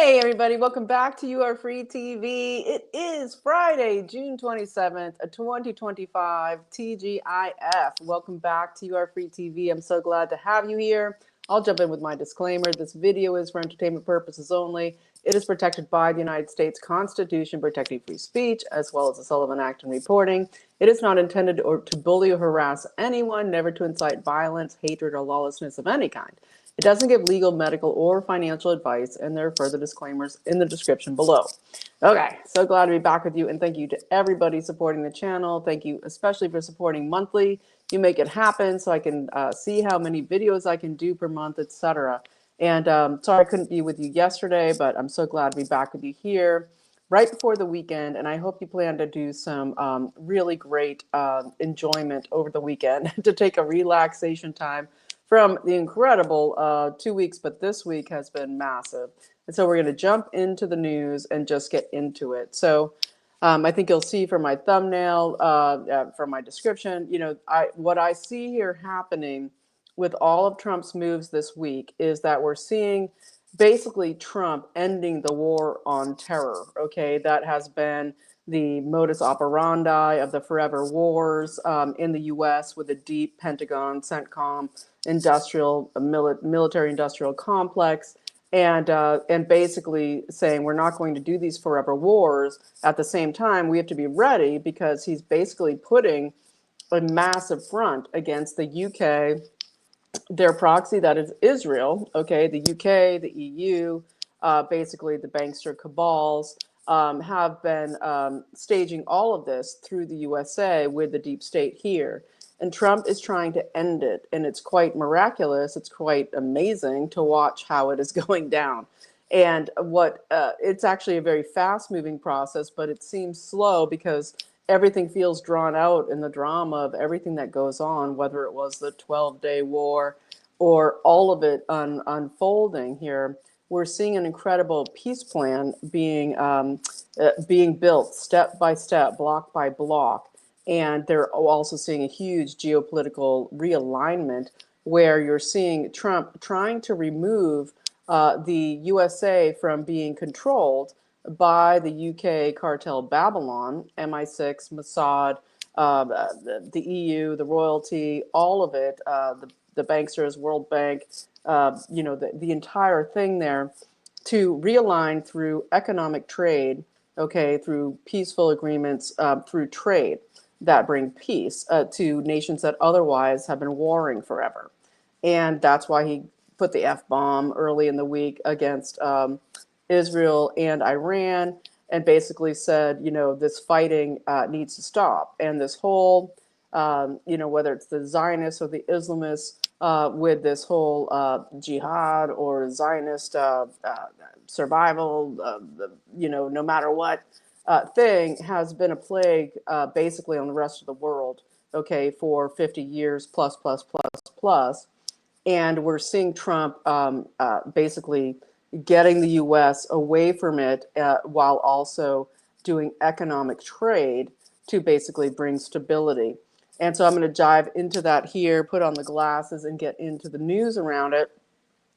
Hey everybody, welcome back to You Are Free TV. It is Friday, June 27th, 2025, TGIF. Welcome back to You Are Free TV. I'm so glad to have you here. I'll jump in with my disclaimer. This video is for entertainment purposes only. It is protected by the United States Constitution protecting free speech, as well as the Sullivan Act and reporting. It is not intended to bully or harass anyone, never to incite violence, hatred, or lawlessness of any kind. It doesn't give legal, medical, or financial advice, and there are further disclaimers in the description below. Okay, so glad to be back with you, and thank you to everybody supporting the channel. Thank you especially for supporting monthly. You make it happen so I can see how many videos I can do per month, etc. And sorry I couldn't be with you yesterday, but I'm so glad to be back with you here right before the weekend, and I hope you plan to do some really great enjoyment over the weekend to take a relaxation time from the incredible 2 weeks, but this week has been massive. And so we're going to jump into the news and just get into it. So I think you'll see from my thumbnail, from my description, what I see here happening with all of Trump's moves this week is that we're seeing basically Trump ending the war on terror. Okay, that has been the modus operandi of the forever wars in the U.S. with a deep Pentagon, CENTCOM, military industrial complex, and basically saying we're not going to do these forever wars. At the same time, we have to be ready because he's basically putting a massive front against the UK, their proxy, that is Israel, okay, the UK, the EU, basically the bankster cabals, have been staging all of this through the USA with the deep state here. And Trump is trying to end it. And it's quite miraculous. It's quite amazing to watch how it is going down. And it's actually a very fast moving process, but it seems slow because everything feels drawn out in the drama of everything that goes on, whether it was the 12-day war or all of it unfolding here. We're seeing an incredible peace plan being built step by step, block by block. And they're also seeing a huge geopolitical realignment where you're seeing Trump trying to remove the USA from being controlled by the UK cartel Babylon, MI6, Mossad, the EU, the royalty, all of it, the banksters, World Bank, the entire thing there, to realign through economic trade, okay, through peaceful agreements, through trade that bring peace to nations that otherwise have been warring forever. And that's why he put the F-bomb early in the week against Israel and Iran, and basically said, this fighting needs to stop. And this whole, whether it's the Zionists or the Islamists, with this whole jihad or Zionist survival, no matter what thing, has been a plague basically on the rest of the world, okay, for 50 years plus. And we're seeing Trump basically getting the U.S. away from it while also doing economic trade to basically bring stability. And so I'm going to dive into that here, put on the glasses, and get into the news around it.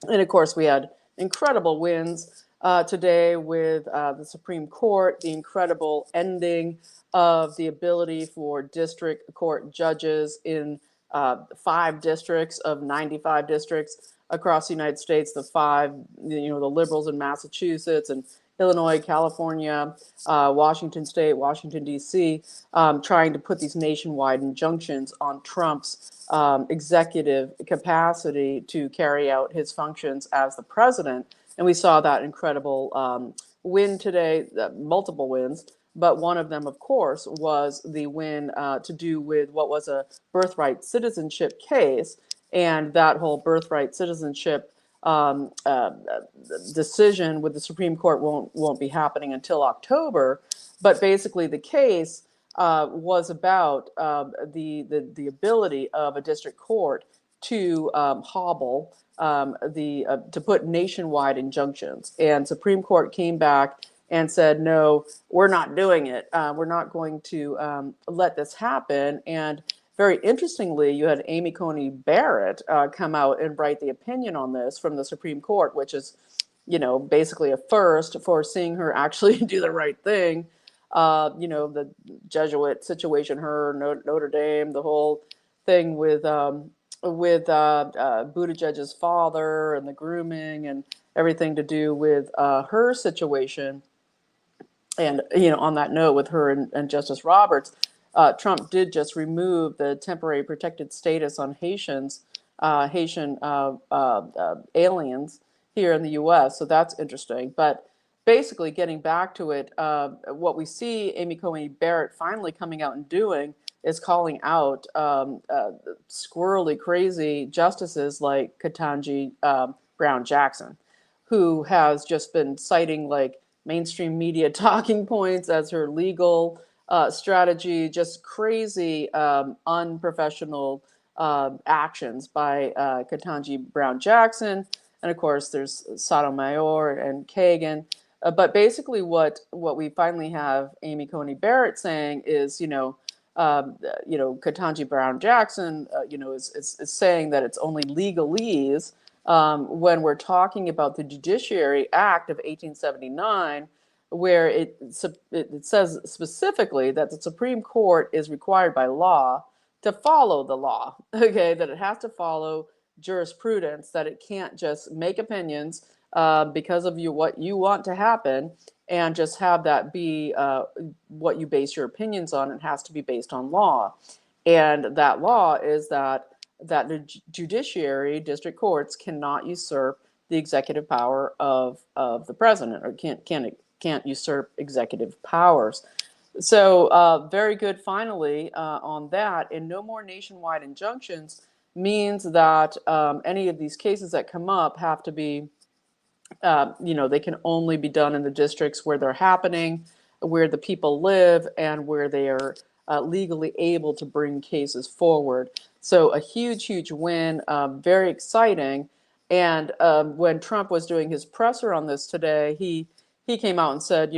And of course, we had incredible wins today with the Supreme Court, the incredible ending of the ability for district court judges in 5 districts of 95 districts across the United States, the liberals in Massachusetts and Illinois, California, Washington State, Washington, D.C., trying to put these nationwide injunctions on Trump's executive capacity to carry out his functions as the president. And we saw that incredible win today, multiple wins. But one of them, of course, was the win to do with what was a birthright citizenship case. And that whole birthright citizenship decision with the Supreme Court won't be happening until October. But basically, the case was about the ability of a district court to hobble to put nationwide injunctions. And Supreme Court came back and said, no, we're not doing it. We're not going to let this happen. And very interestingly, you had Amy Coney Barrett come out and write the opinion on this from the Supreme Court, which is basically a first for seeing her actually do the right thing. The Jesuit situation, Notre Dame, the whole thing with Buttigieg's father and the grooming and everything to do with her situation. And, on that note, with her and Justice Roberts, Trump did just remove the temporary protected status on Haitian aliens here in the U.S. So that's interesting. But basically, getting back to it, what we see Amy Coney Barrett finally coming out and doing is calling out squirrely, crazy justices like Ketanji Brown Jackson, who has just been citing like mainstream media talking points as her legal strategy, just crazy, unprofessional actions by Ketanji Brown Jackson. And of course, there's Sotomayor and Kagan. But basically, what we finally have Amy Coney Barrett saying is, Ketanji Brown Jackson, is saying that it's only legalese when we're talking about the Judiciary Act of 1879, where it says specifically that the Supreme Court is required by law to follow the law, okay, that it has to follow jurisprudence, that it can't just make opinions because of what you want to happen and just have that be what you base your opinions on. It has to be based on law. And that law is that the judiciary, district courts, cannot usurp the executive power of the president, or can't usurp executive powers. So very good finally on that. And no more nationwide injunctions means that any of these cases that come up have to be, they can only be done in the districts where they're happening, where the people live, and where they are legally able to bring cases forward. So a huge, huge win, very exciting. And when Trump was doing his presser on this today, he came out and said,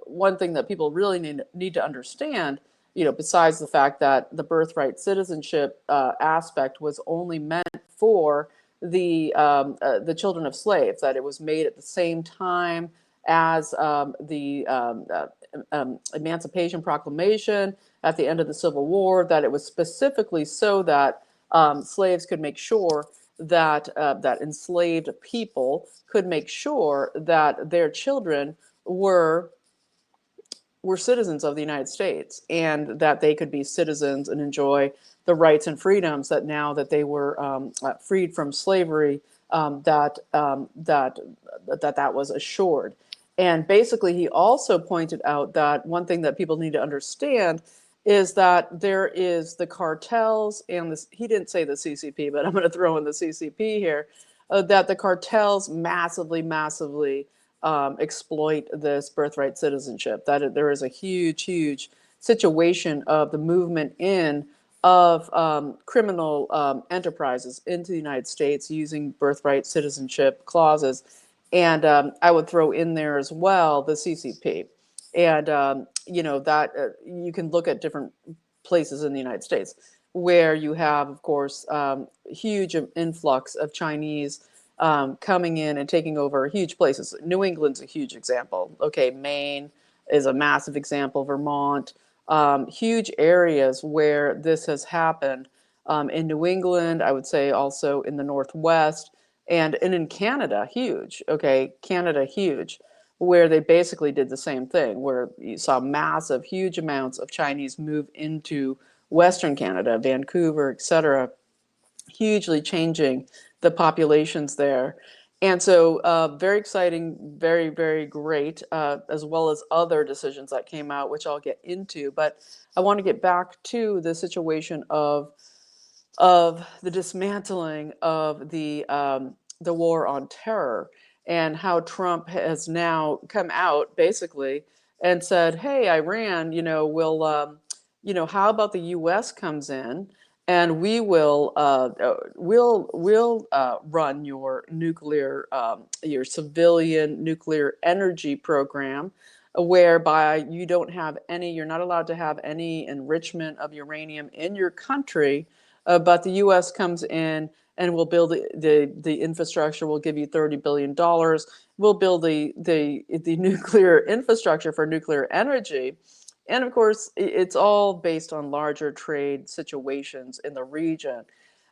one thing that people really need to understand, besides the fact that the birthright citizenship aspect was only meant for the children of slaves, that it was made at the same time as the Emancipation Proclamation at the end of the Civil War, that it was specifically so that slaves could make sure that that enslaved people could make sure that their children were citizens of the United States, and that they could be citizens and enjoy the rights and freedoms that now that they were freed from slavery, that was assured. And basically, he also pointed out that one thing that people need to understand is that there is the cartels and this. He didn't say the CCP, but I'm going to throw in the CCP here. That the cartels massively exploit this birthright citizenship. That there is a huge, huge situation of the movement in of criminal enterprises into the United States using birthright citizenship clauses. And I would throw in there as well the CCP. And, that you can look at different places in the United States where you have, of course, huge influx of Chinese coming in and taking over huge places. New England's a huge example. Okay, Maine is a massive example. Vermont, huge areas where this has happened. In New England, I would say also in the Northwest, and in Canada, huge. Okay, Canada, huge, where they basically did the same thing, where you saw massive, huge amounts of Chinese move into Western Canada, Vancouver, etc., hugely changing the populations there. And so very exciting, very, very great, as well as other decisions that came out, which I'll get into. But I want to get back to the situation of the dismantling of the war on terror, and how Trump has now come out basically and said, "Hey, Iran, how about the U.S. comes in and we'll run your nuclear, your civilian nuclear energy program, whereby you're not allowed to have any enrichment of uranium in your country, but the U.S. comes in and we'll build the infrastructure. We'll give you $30 billion. We'll build the nuclear infrastructure for nuclear energy. And of course, it's all based on larger trade situations in the region.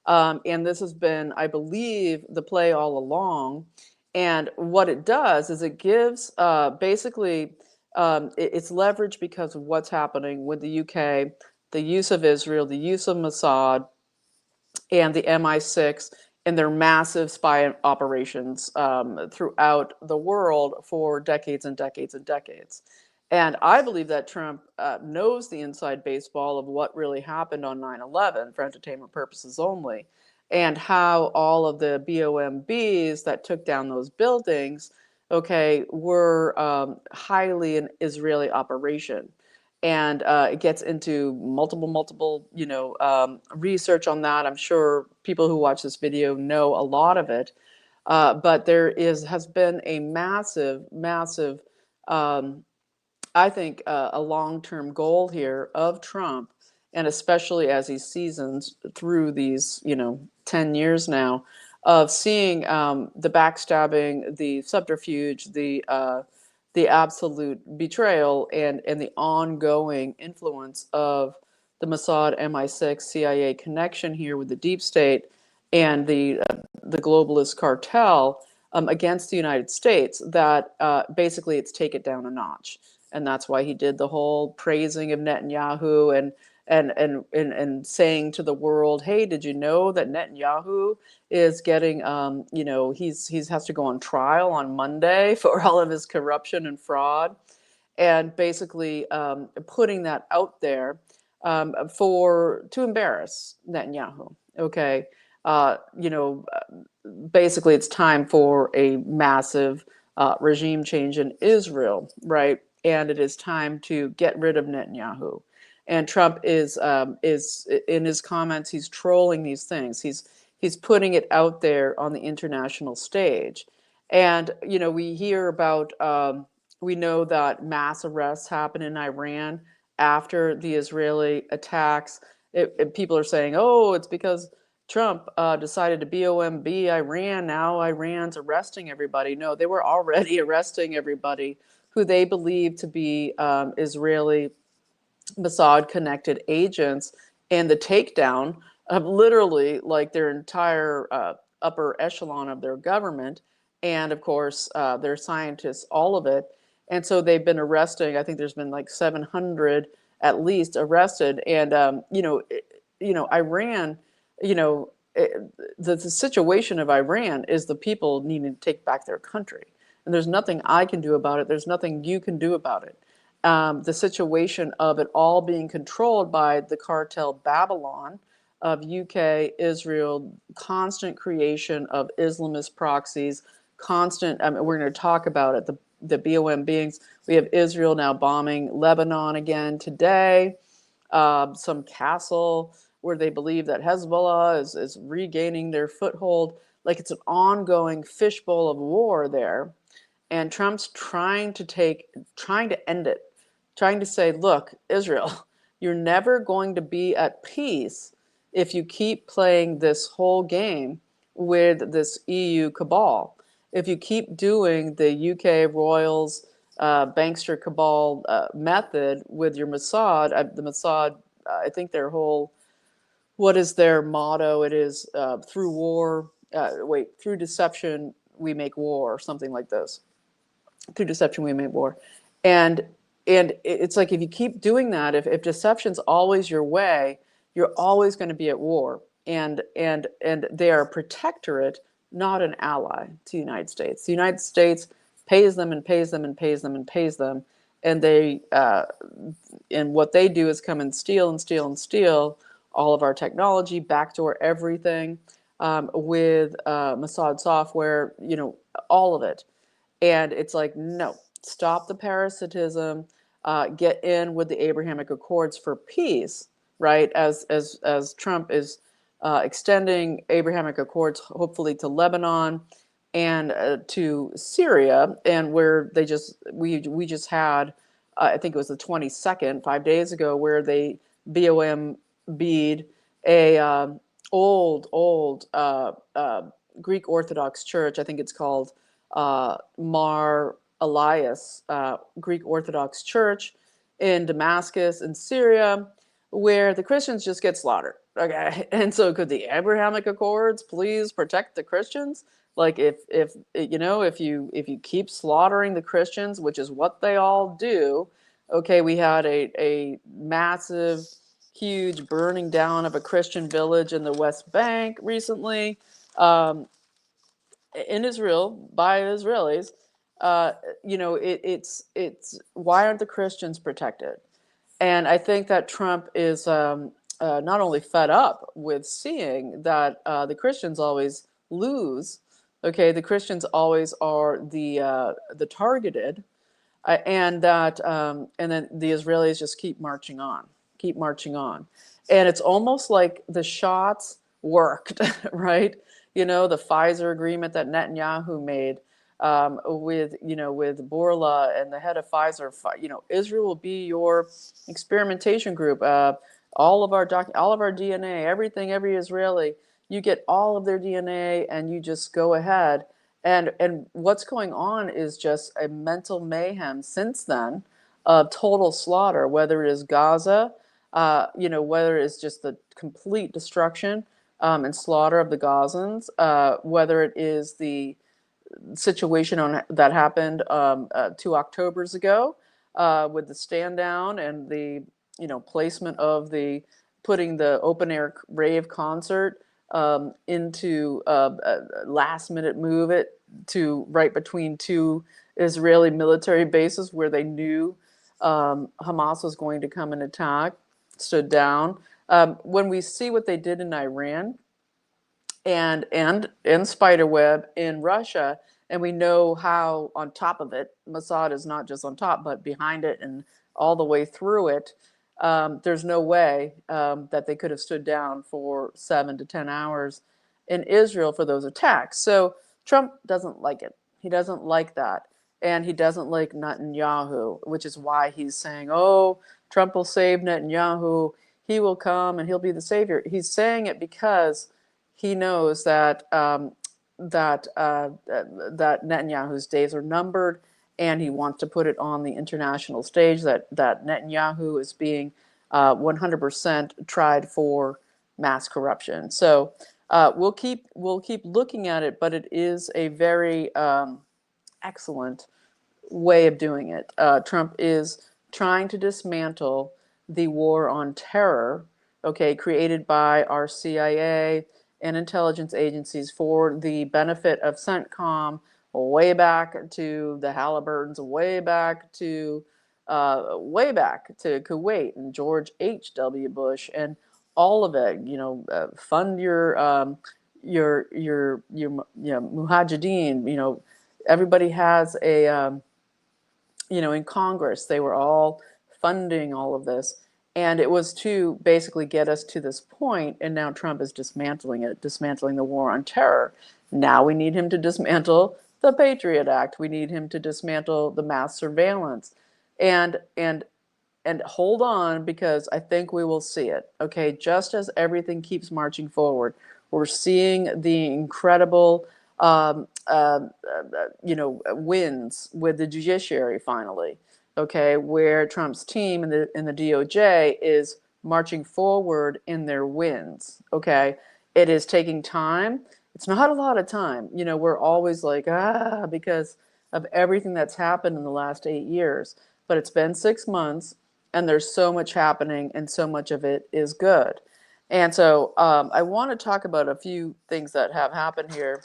And this has been, I believe, the play all along. And what it does is it gives basically it's leverage because of what's happening with the UK, the use of Israel, the use of Mossad, and the MI6 and their massive spy operations throughout the world for decades and decades and decades. And I believe that Trump knows the inside baseball of what really happened on 9/11 for entertainment purposes only, and how all of the BOMBs that took down those buildings, okay, were highly an Israeli operation. And it gets into multiple, research on that. I'm sure people who watch this video know a lot of it, but has been a massive, I think, a long-term goal here of Trump, and especially as he seasons through these, 10 years now, of seeing the backstabbing, the subterfuge, the absolute betrayal, and the ongoing influence of the Mossad, MI6, CIA connection here with the deep state and the globalist cartel against the United States, that basically it's take it down a notch. And that's why he did the whole praising of Netanyahu and saying to the world, hey, did you know that Netanyahu is getting, he's has to go on trial on Monday for all of his corruption and fraud, and basically putting that out there to embarrass Netanyahu. Okay, basically it's time for a massive regime change in Israel, right? And it is time to get rid of Netanyahu. And Trump is in his comments, he's trolling these things. He's putting it out there on the international stage. And we hear about we know that mass arrests happen in Iran after the Israeli attacks. People are saying, oh, it's because Trump decided to BOMB Iran. Now Iran's arresting everybody. No, they were already arresting everybody who they believe to be Israeli Mossad connected agents, and the takedown of literally like their entire upper echelon of their government, and of course their scientists, all of it. And so they've been arresting. I think there's been like 700 at least arrested. And Iran, the situation of Iran is the people needing to take back their country. And there's nothing I can do about it. There's nothing you can do about it. The situation of it all being controlled by the cartel Babylon of UK, Israel, constant creation of Islamist proxies, constant, we're going to talk about it, the BOM beings. We have Israel now bombing Lebanon again today, some castle where they believe that Hezbollah is regaining their foothold. Like it's an ongoing fishbowl of war there. And Trump's trying to end it, trying to say, look, Israel, you're never going to be at peace if you keep playing this whole game with this EU cabal. If you keep doing the UK royals, bankster cabal method with your Mossad, the Mossad, I think their whole, what is their motto? It is through deception we make war, or something like this. Through deception we make war. And it's like, if you keep doing that, if deception's always your way, you're always going to be at war. And they are a protectorate, not an ally to the United States. The United States pays them and pays them and pays them and pays them. And they and what they do is come and steal and steal and steal all of our technology, backdoor everything with Mossad software, all of it. And it's like, no, stop the parasitism, get in with the Abrahamic Accords for peace, right? As Trump is extending Abrahamic Accords, hopefully to Lebanon and to Syria, and where we just had, I think it was the 22nd, 5 days ago, where they BOMB'd a old Greek Orthodox church. I think it's called Mar Elias Greek Orthodox Church in Damascus in Syria, where the Christians just get slaughtered. Okay, and so could the Abrahamic Accords please protect the Christians? Like if you know if you keep slaughtering the Christians, which is what they all do. Okay, we had a massive, huge burning down of a Christian village in the West Bank recently, in Israel by Israelis. You know, it's why aren't the Christians protected? And I think that Trump is not only fed up with seeing that the Christians always lose. Okay, the Christians always are the targeted, and then the Israelis just keep marching on, and it's almost like the shots worked, right? You know, the Pfizer agreement that Netanyahu made with with Borla and the head of Pfizer. You know, Israel will be your experimentation group. All of our DNA, everything, every Israeli, you get all of their DNA, and you just go ahead. And what's going on is just a mental mayhem since then of total slaughter, whether it is Gaza, whether it's just the complete destruction and slaughter of the Gazans, whether it is the situation that happened 2 Octobers ago with the stand down and the placement of the putting the open air rave concert into a last minute move it to right between two Israeli military bases where they knew Hamas was going to come and attack, stood down. When we see what they did in Iran and in Spiderweb in Russia, and we know how on top of it, Mossad is not just on top, but behind it and all the way through it. There's no way that they could have stood down for 7 to 10 hours in Israel for those attacks. So Trump doesn't like it. He doesn't like that. And he doesn't like Netanyahu, which is why he's saying, oh, Trump will save Netanyahu. He will come and he'll be the savior. He's saying it because he knows that that Netanyahu's days are numbered, and he wants to put it on the international stage that Netanyahu is being 100% tried for mass corruption. So we'll keep looking at it, but it is a very excellent way of doing it. Trump is trying to dismantle the war on terror, okay, created by our CIA and intelligence agencies for the benefit of CENTCOM, way back to the Halliburtons, way back to Kuwait and George H.W. Bush and all of it. Fund your mujahideen. Everybody has a in Congress, they were all funding all of this. And it was to basically get us to this point, and now Trump is dismantling the war on terror. Now we need him to dismantle the Patriot Act. We need him to dismantle the mass surveillance. And hold on, because I think we will see it. Okay, just as everything keeps marching forward, we're seeing the incredible wins with the judiciary finally, okay, where Trump's team in the DOJ is marching forward in their wins, okay. It is taking time. It's not a lot of time. We're always like, because of everything that's happened in the last 8 years, but it's been 6 months, and there's so much happening, and so much of it is good. And so I want to talk about a few things that have happened here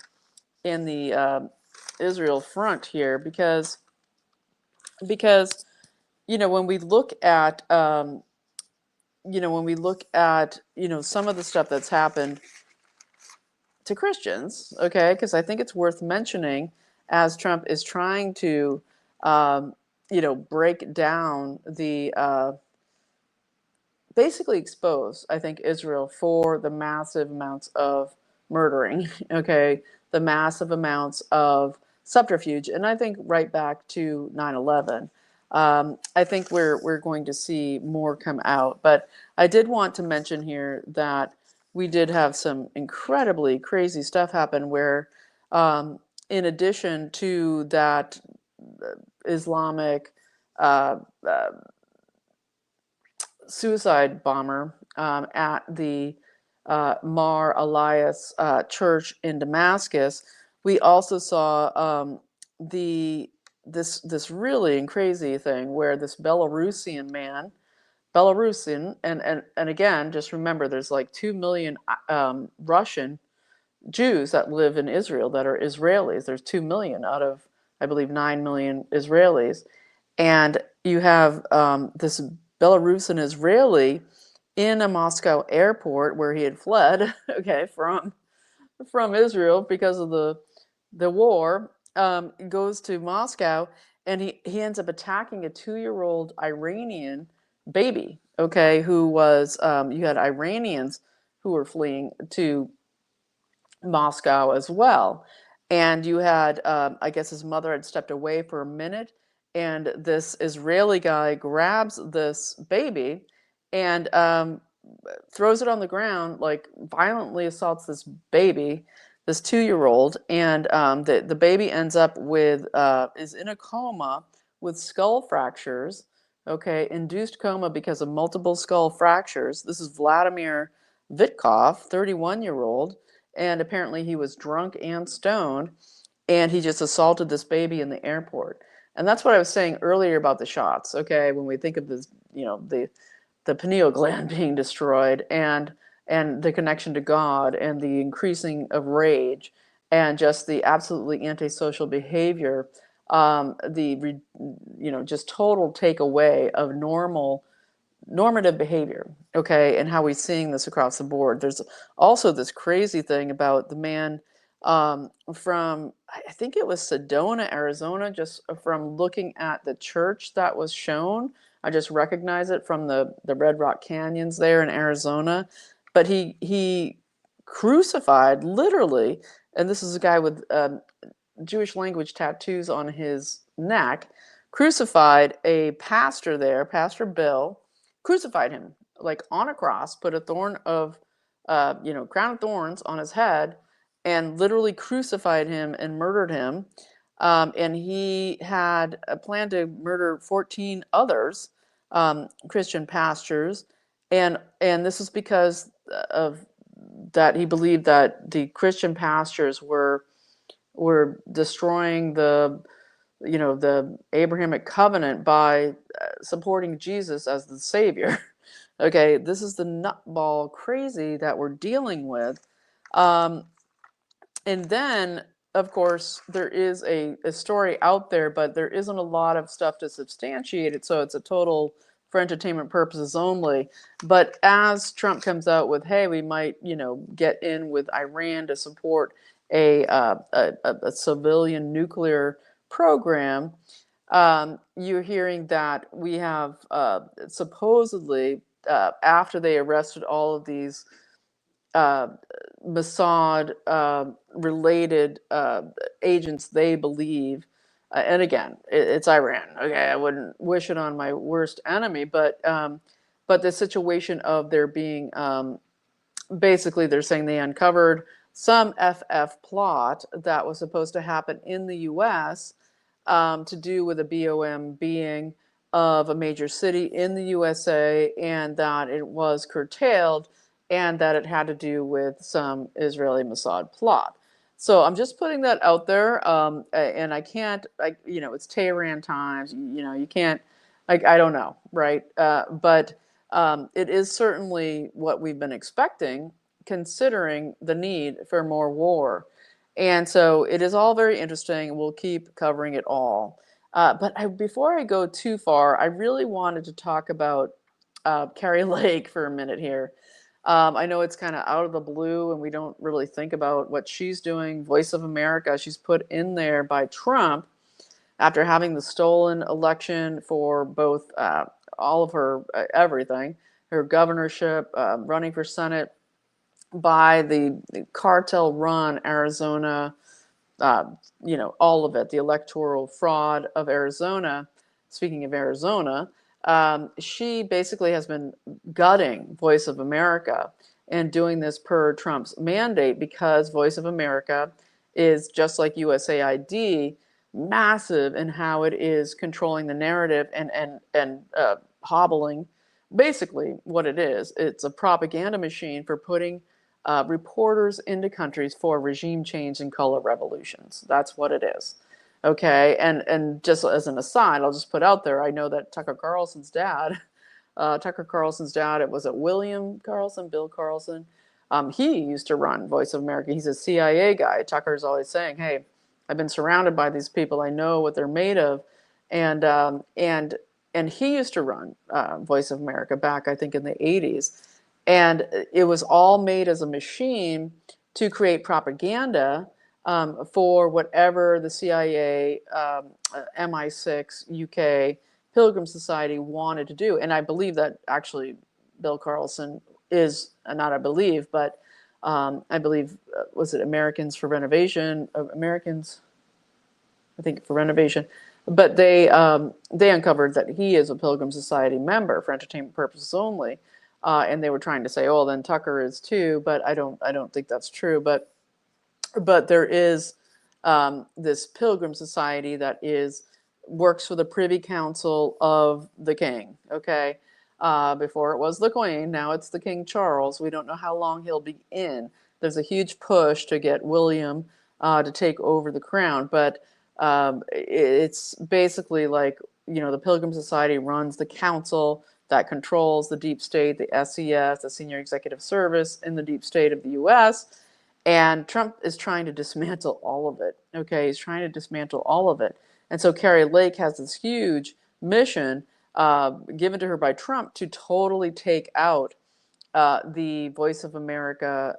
in the Israel front here, because when we look at some of the stuff that's happened to Christians, okay, because I think it's worth mentioning as Trump is trying to break down the basically expose, I think, Israel for the massive amounts of murdering, okay, the massive amounts of subterfuge, and I think right back to 9/11. I think we're going to see more come out, but I did want to mention here that we did have some incredibly crazy stuff happen where, in addition to that Islamic uh, uh, suicide bomber at the Mar Elias church in Damascus, we also saw the this really crazy thing where this Belarusian man, and again, just remember, there's like 2 million Russian Jews that live in Israel that are Israelis. There's 2 million out of, I believe, 9 million Israelis. And you have this Belarusian Israeli in a Moscow airport where he had fled, okay, from Israel because of the war, goes to Moscow, and he ends up attacking a 2-year-old Iranian baby, okay, who was, you had Iranians who were fleeing to Moscow as well. And you had, I guess his mother had stepped away for a minute, and this Israeli guy grabs this baby and throws it on the ground, like violently assaults this baby, this 2-year-old, and the baby ends up with, is in a coma with skull fractures, okay, induced coma because of multiple skull fractures. This is Vladimir Vitkov, 31-year-old, and apparently he was drunk and stoned, and he just assaulted this baby in the airport. And that's what I was saying earlier about the shots, okay, when we think of this, the pineal gland being destroyed, and the connection to God, and the increasing of rage, and just the absolutely antisocial behavior, just total takeaway of normative behavior, okay, and how we're seeing this across the board. There's also this crazy thing about the man from, I think it was Sedona, Arizona, just from looking at the church that was shown. I just recognize it from the Red Rock Canyons there in Arizona. But he crucified, literally, and this is a guy with Jewish language tattoos on his neck, crucified a pastor there, Pastor Bill, crucified him like on a cross, put a crown of thorns on his head, and literally crucified him and murdered him. And he had a plan to murder 14 others, Christian pastors, and this is because of that he believed that the Christian pastors were destroying the Abrahamic covenant by supporting Jesus as the Savior. Okay, this is the nutball crazy that we're dealing with. And then, of course, there is a story out there, but there isn't a lot of stuff to substantiate it, so it's a total for entertainment purposes only. But as Trump comes out with, hey, we might, get in with Iran to support a civilian nuclear program, you're hearing that we have supposedly, after they arrested all of these Mossad related agents, they believe, and again, it's Iran. Okay, I wouldn't wish it on my worst enemy, but the situation of there being, basically, they're saying they uncovered some FF plot that was supposed to happen in the U.S. To do with a BOM being of a major city in the USA, and that it was curtailed, and that it had to do with some Israeli Mossad plot. So I'm just putting that out there, and I can't, it's Tehran times, you can't, I don't know, right? But it is certainly what we've been expecting, considering the need for more war. And so it is all very interesting. We'll keep covering it all. Before I go too far, I really wanted to talk about Carrie Lake for a minute here. I know it's kind of out of the blue, and we don't really think about what she's doing. Voice of America, she's put in there by Trump after having the stolen election for both all of her everything, her governorship, running for Senate by the cartel-run Arizona, all of it, the electoral fraud of Arizona. Speaking of Arizona, she basically has been gutting Voice of America and doing this per Trump's mandate, because Voice of America is, just like USAID, massive in how it is controlling the narrative and hobbling. Basically, what it is, it's a propaganda machine for putting reporters into countries for regime change and color revolutions. That's what it is. Okay, and just as an aside, I'll just put out there, I know that Tucker Carlson's dad, it was William Carlson, Bill Carlson, he used to run Voice of America. He's a CIA guy. Tucker's always saying, hey, I've been surrounded by these people. I know what they're made of. And he used to run Voice of America back, I think, in the 80s. And it was all made as a machine to create propaganda for whatever the CIA, MI6, UK, Pilgrim Society wanted to do. And I believe that actually Bill Carlson is, not I believe, but I believe, was it Americans for Renovation? Americans, I think, for Renovation. But they uncovered that he is a Pilgrim Society member for entertainment purposes only. And they were trying to say, oh, then Tucker is too, but I don't think that's true. But there is this Pilgrim Society that works for the Privy Council of the King. Okay, before it was the Queen, now it's the King Charles. We don't know how long he'll be in. There's a huge push to get William to take over the crown, but it's basically like, the Pilgrim Society runs the council that controls the deep state, the SES, the Senior Executive Service in the deep state of the U.S., and Trump is trying to dismantle all of it. Okay, he's trying to dismantle all of it. And so Carrie Lake has this huge mission given to her by Trump to totally take out the Voice of America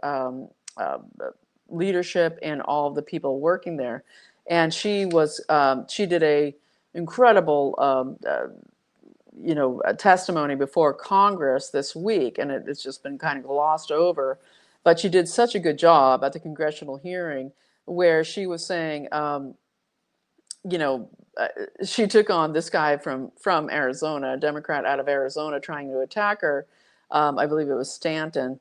leadership and all of the people working there. And she did a incredible a testimony before Congress this week, and it's just been kind of glossed over. But she did such a good job at the congressional hearing where she was saying, she took on this guy from Arizona, a Democrat out of Arizona, trying to attack her. I believe it was Stanton.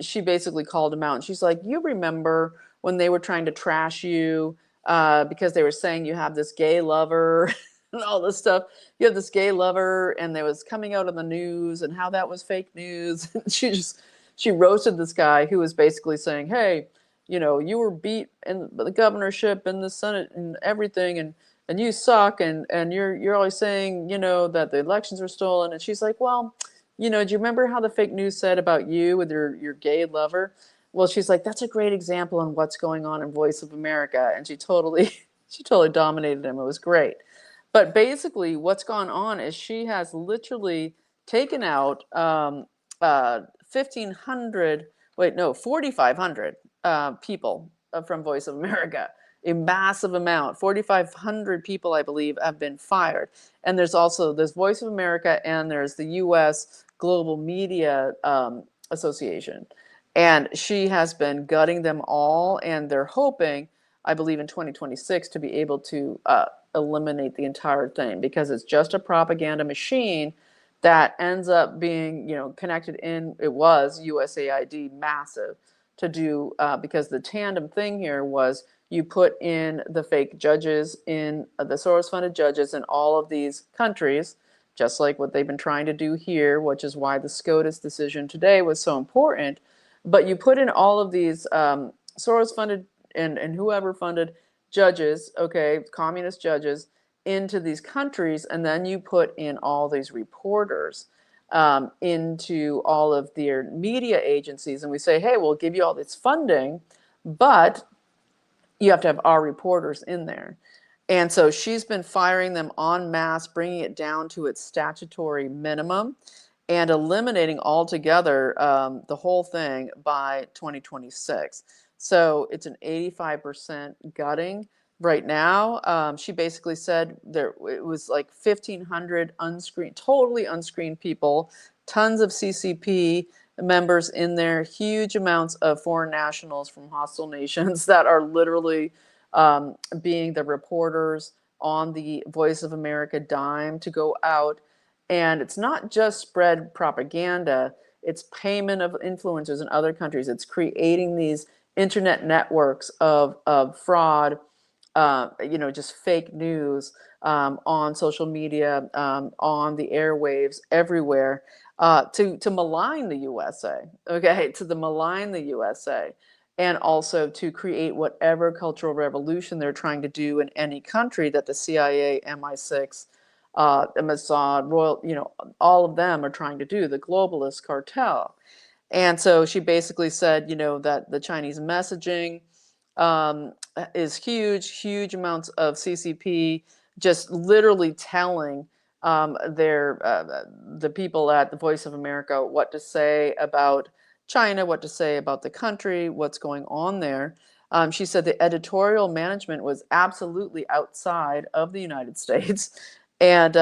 She basically called him out, and she's like, you remember when they were trying to trash you because they were saying you have this gay lover and all this stuff. You have this gay lover, and it was coming out on the news and how that was fake news. She roasted this guy who was basically saying, hey, you were beat in the governorship and the Senate and everything, and you suck, and you're always saying, that the elections were stolen. And she's like, well, do you remember how the fake news said about you with your gay lover? Well, she's like, that's a great example on what's going on in Voice of America. And she totally dominated him. It was great. But basically what's gone on is she has literally taken out 4,500 people from Voice of America, a massive amount. 4,500 people, I believe, have been fired. And there's Voice of America, and there's the U.S. Global Media Association. And she has been gutting them all, and they're hoping, I believe, in 2026 to be able to eliminate the entire thing, because it's just a propaganda machine that ends up being, connected in. It was USAID massive to do because the tandem thing here was you put in the fake judges, in the Soros-funded judges in all of these countries, just like what they've been trying to do here, which is why the SCOTUS decision today was so important. But you put in all of these Soros-funded and whoever funded judges, okay, communist judges, into these countries, and then you put in all these reporters into all of their media agencies, and we say, hey, we'll give you all this funding, but you have to have our reporters in there. And so she's been firing them en masse, bringing it down to its statutory minimum and eliminating altogether the whole thing by 2026. So it's an 85% gutting. Right now, she basically said it was like 1,500 totally unscreened people, tons of CCP members in there, huge amounts of foreign nationals from hostile nations that are literally being the reporters on the Voice of America dime to go out. And it's not just spread propaganda, It's payment of influencers in other countries. It's creating these internet networks of fraud, just fake news on social media, on the airwaves, everywhere, to malign the USA, okay, to malign the USA, and also to create whatever cultural revolution they're trying to do in any country that the CIA, MI6, the Mossad, Royal, all of them are trying to do, the globalist cartel. And so she basically said, that the Chinese messaging is huge amounts of CCP, just literally telling the people at the Voice of America what to say about China, what to say about the country, what's going on there. She said the editorial management was absolutely outside of the United States, and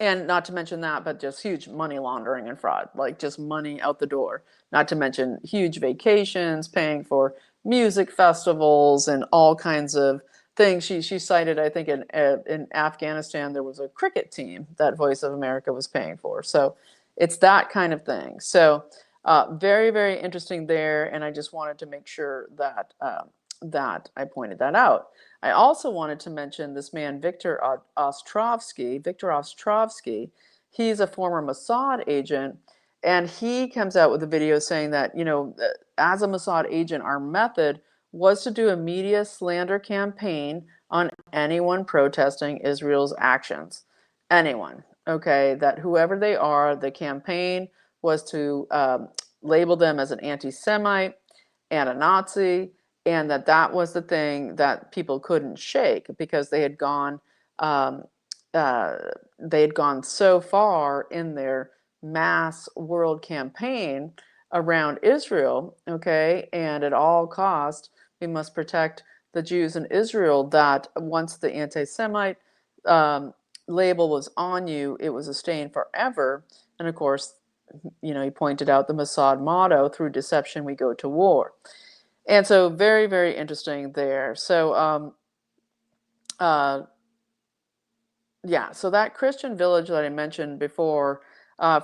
not to mention that, but just huge money laundering and fraud, like just money out the door. Not to mention huge vacations, paying for music festivals and all kinds of things. She cited, I think, in Afghanistan, there was a cricket team that Voice of America was paying for. So it's that kind of thing. So very, very interesting there. And I just wanted to make sure that that I pointed that out. I also wanted to mention this man, Viktor Ostrovsky. He's a former Mossad agent, and he comes out with a video saying that, as a Mossad agent, our method was to do a media slander campaign on anyone protesting Israel's actions. Anyone, okay, that whoever they are, the campaign was to label them as an anti-Semite and a Nazi, and that was the thing that people couldn't shake because they had gone so far in their mass world campaign around Israel, okay, and at all cost we must protect the Jews in Israel. That once the anti-Semite label was on you, it was a stain forever. And of course, he pointed out the Mossad motto, through deception we go to war. And so very, very interesting there. So, so that Christian village that I mentioned before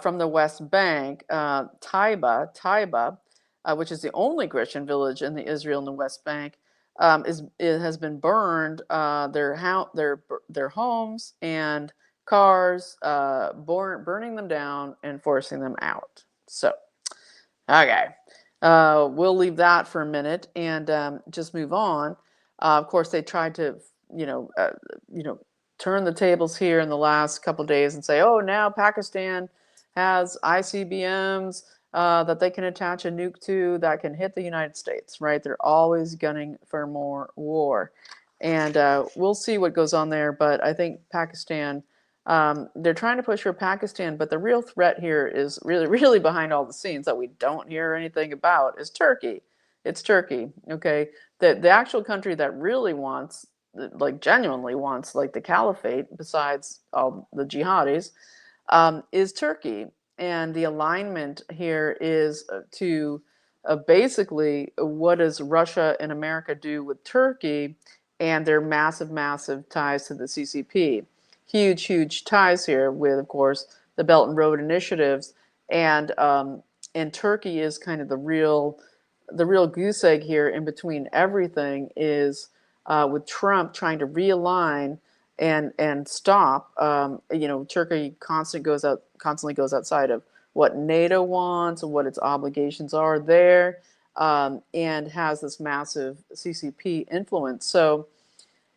from the West Bank, Taiba, which is the only Christian village in the Israel and the West Bank, it has been burned. Their homes and cars, burning them down and forcing them out. So, okay. We'll leave that for a minute and just move on. Of course, they tried to, turn the tables here in the last couple of days and say, oh, now Pakistan has ICBMs that they can attach a nuke to that can hit the United States, right? They're always gunning for more war. And we'll see what goes on there. But I think Pakistan, they're trying to push for Pakistan, but the real threat here is really, really behind all the scenes that we don't hear anything about is Turkey. It's Turkey, okay? The actual country that really wants, like genuinely wants, like the caliphate, besides all the jihadis, is Turkey. And the alignment here is to basically, what does Russia and America do with Turkey and their massive, massive ties to the CCP? Huge ties here with, of course, the Belt and Road initiatives, and Turkey is kind of the real goose egg here in between everything, is with Trump trying to realign and stop. Turkey constantly goes outside of what NATO wants and what its obligations are there, and has this massive CCP influence. So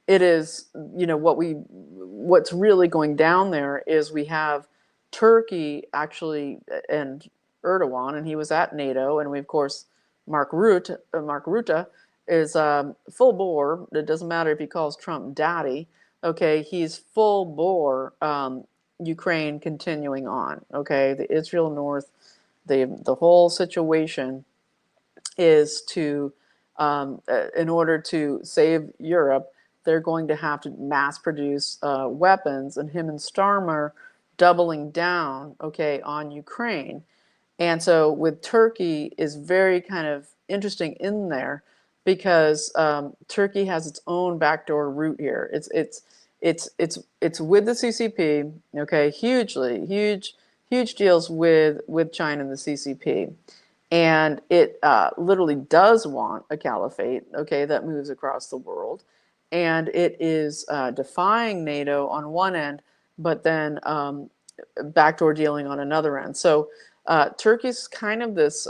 it is, what's really going down there is we have Turkey actually, and Erdogan, and he was at NATO, and we, of course, Mark Rutte is full bore. It doesn't matter if he calls Trump daddy. Okay, he's full bore Ukraine continuing on. Okay, the Israel North, the whole situation is to, in order to save Europe, they're going to have to mass produce weapons, and him and Starmer doubling down, okay, on Ukraine. And so with Turkey is very kind of interesting in there because Turkey has its own backdoor route here. It's with the CCP, okay, huge huge deals with China and the CCP. And it literally does want a caliphate, okay, that moves across the world. And it is defying NATO on one end, but then backdoor dealing on another end. So Turkey's kind of this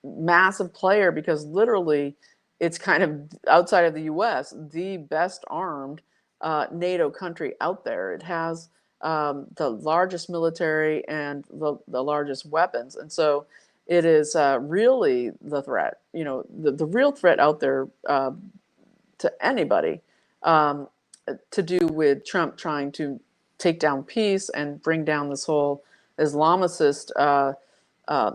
massive player because literally it's kind of outside of the US, the best armed NATO country out there. It has the largest military and the largest weapons. And so it is really the threat, the real threat out there to anybody to do with Trump trying to take down peace and bring down this whole Islamicist uh, uh,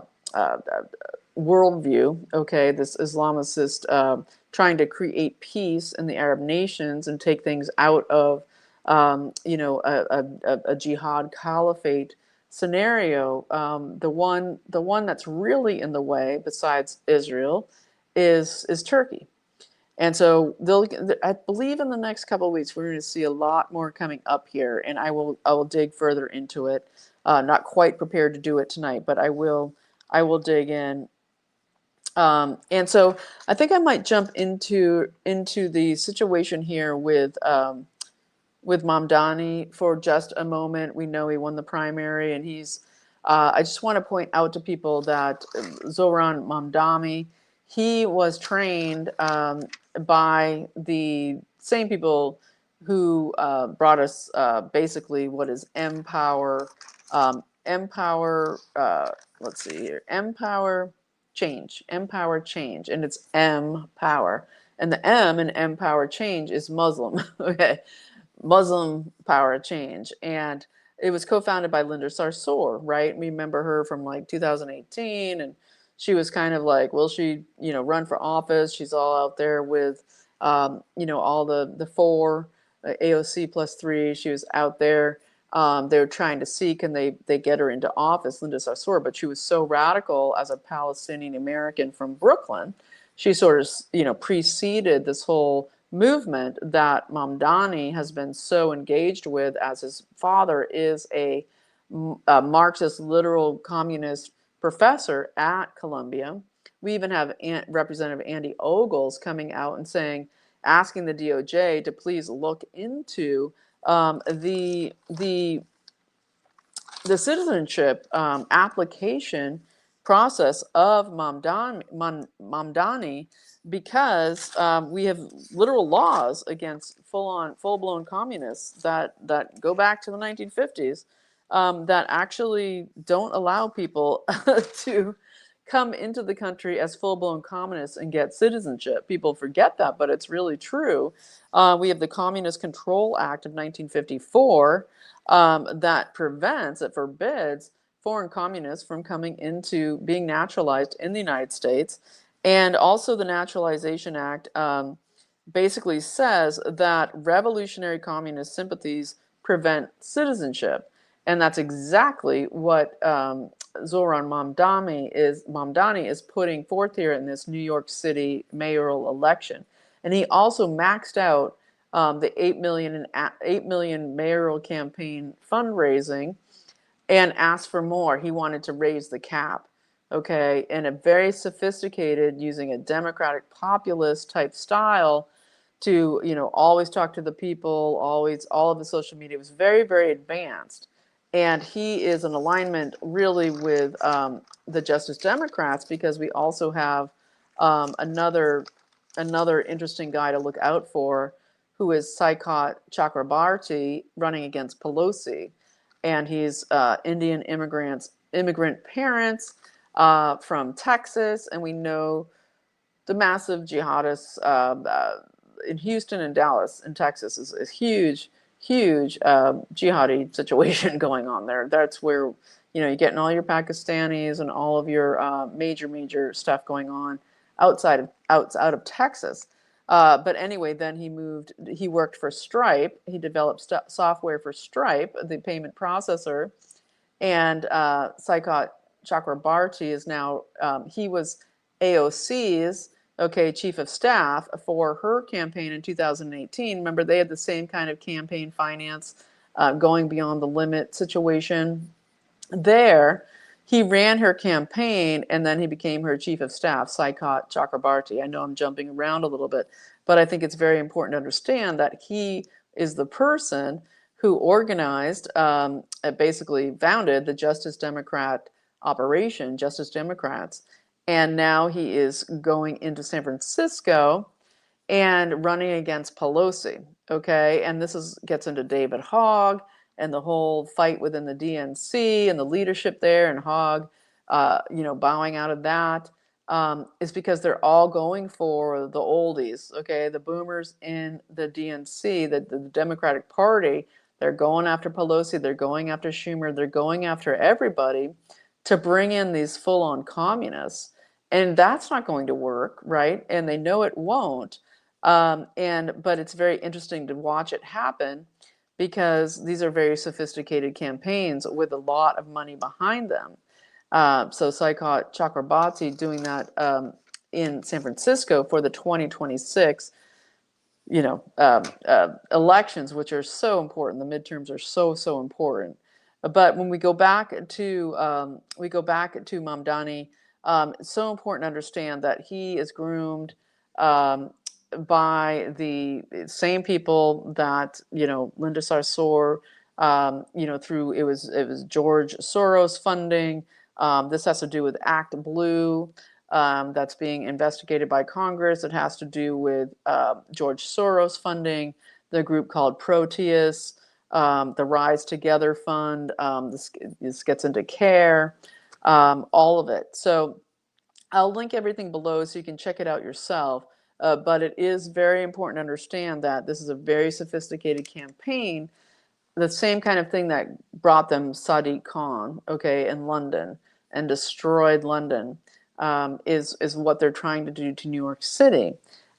worldview, okay, this Islamicist trying to create peace in the Arab nations and take things out of, a jihad caliphate scenario. The one that's really in the way, besides Israel, is Turkey. And so I believe in the next couple of weeks we're going to see a lot more coming up here, and I will dig further into it. Not quite prepared to do it tonight, but I will dig in. And so I think I might jump into the situation here with Mamdani for just a moment. We know he won the primary, and he's. I just want to point out to people that Zoran Mamdani, he was trained by the same people who brought us basically what is MPower. MPower. Let's see here. MPower Change. MPower Change, and it's MPower, and the M in MPower Change is Muslim. Okay. Muslim Power Change. And it was co-founded by Linda Sarsour, right? We remember her from like 2018. And she was kind of like, will she, run for office? She's all out there with, all the four, AOC plus 3. She was out there. They were trying to see, can they get her into office, Linda Sarsour, but she was so radical as a Palestinian American from Brooklyn. She sort of, preceded this whole movement that Mamdani has been so engaged with, as his father is a Marxist literal communist professor at Columbia. We even have Representative Andy Ogles coming out and asking the DOJ to please look into the citizenship application process of Mamdani, because we have literal laws against full-blown communists that go back to the 1950s that actually don't allow people to come into the country as full-blown communists and get citizenship. People forget that, but it's really true. We have the Communist Control Act of 1954 that forbids foreign communists from coming into being naturalized in the United States. And also the Naturalization Act basically says that revolutionary communist sympathies prevent citizenship. And that's exactly what Zoran Mamdani is putting forth here in this New York City mayoral election. And he also maxed out the 8 million mayoral campaign fundraising and asked for more. He wanted to raise the cap, okay, in a very sophisticated, using a democratic populist type style to, always talk to the people, always, all of the social media was very, very advanced. And he is in alignment really with the Justice Democrats, because we also have another interesting guy to look out for, who is Saikot Chakrabarti, running against Pelosi. And he's Indian immigrant parents from Texas. And we know the massive jihadists in Houston and Dallas in Texas is huge jihadi situation going on there. That's where, you're getting all your Pakistanis and all of your major stuff going on outside of Texas. But anyway, then he worked for Stripe. He developed software for Stripe, the payment processor. And Saikot Chakrabarti is now, he was AOC's, chief of staff for her campaign in 2018. Remember, they had the same kind of campaign finance, going beyond the limit situation. there, he ran her campaign, and then he became her chief of staff, Saikot Chakrabarti. I know I'm jumping around a little bit, but I think it's very important to understand that he is the person who organized, basically founded the Justice Democrat operation, Justice Democrats, and now he is going into San Francisco and running against Pelosi. Okay, and this gets into David Hogg and the whole fight within the DNC and the leadership there, and Hogg, bowing out of that, is because they're all going for the oldies. Okay, the boomers in the DNC, the Democratic Party, they're going after Pelosi, they're going after Schumer, they're going after everybody to bring in these full-on communists, and that's not going to work, right? And they know it won't. But it's very interesting to watch it happen, because these are very sophisticated campaigns with a lot of money behind them. So Saikot Chakrabarti doing that in San Francisco for the 2026, elections, which are so important. The midterms are so important. But when we go back to Mamdani, it's so important to understand that he is groomed by the same people that Linda Sarsour, through it was George Soros funding. This has to do with Act Blue. That's being investigated by Congress. It has to do with George Soros funding the group called Proteus, the Rise Together Fund. This gets into CARE, all of it. So I'll link everything below so you can check it out yourself. But it is very important to understand that this is a very sophisticated campaign. The same kind of thing that brought them Sadiq Khan, okay, in London and destroyed London, is what they're trying to do to New York City.